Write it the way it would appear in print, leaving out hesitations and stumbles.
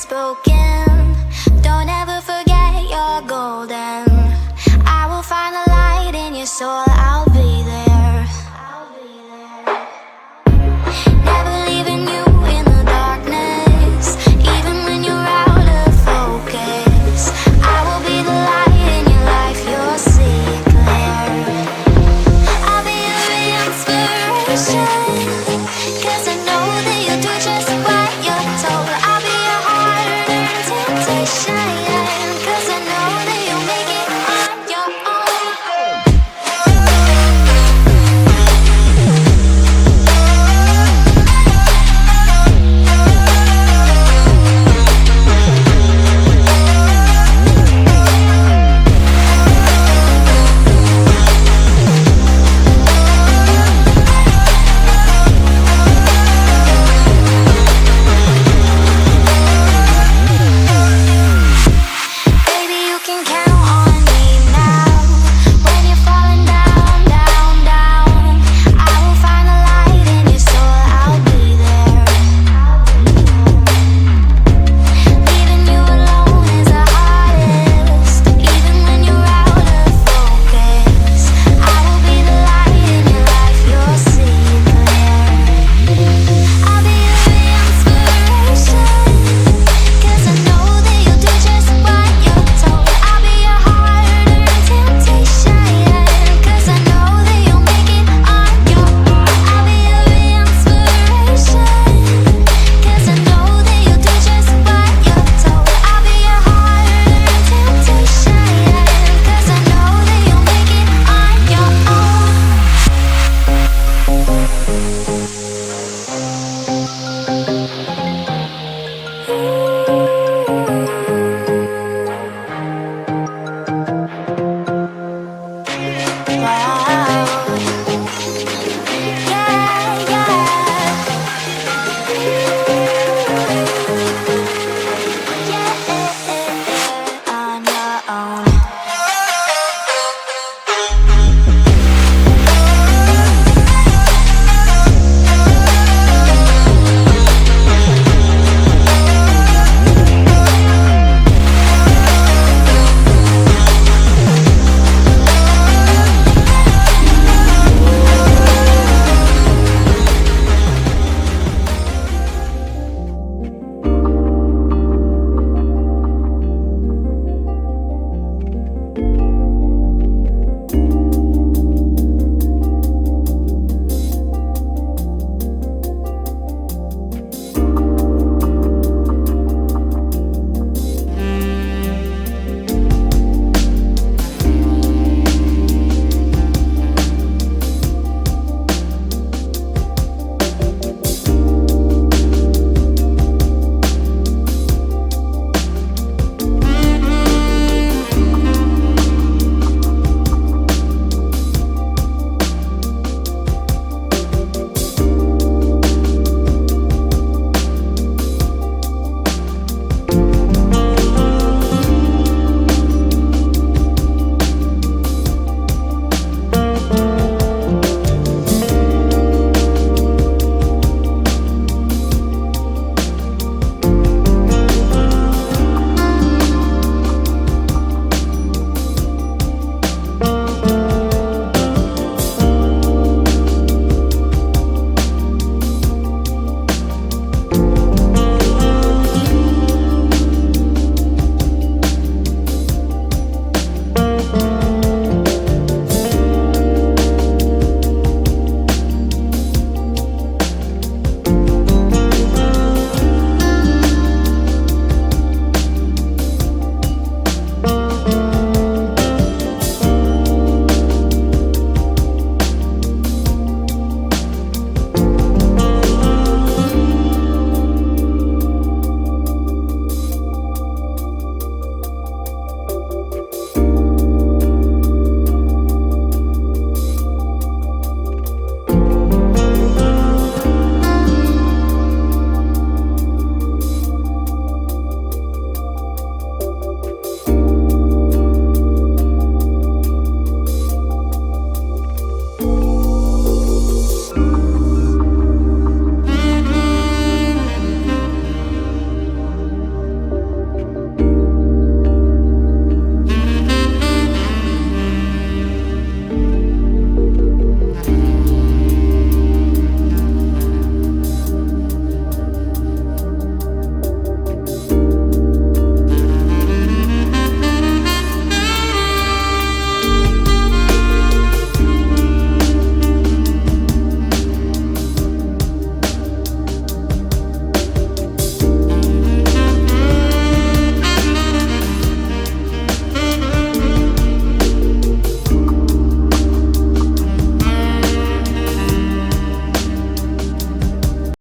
spoken. Don't ever forget you're golden. I will find the light in your soul, I'll be there. Never leaving you in the darkness, even when you're out of focus. I will be the light in your life, you'll see it clear. I'll be your inspiration, 'cause I know that you'll do just what you're told. I'll be your heart-earned temptation, 'cause I know that you'll make it on your own. Baby, you can count on me now. When you're falling down, down, down, I will find the light in your soul, I'll be there. Leaving you alone is the hardest, even when you're out of focus. I will be the light in your life, you'll see it clear. I'll be your inspiration, 'cause I know that you'll do just what you're told. I'll be your heart-earned temptation, 'cause I know that you'll make it on your own. I'll be your inspiration, 'cause I know that you'll do just what you're told. I'll be your heart-earned temptation, 'cause I know that you'll make it on your own.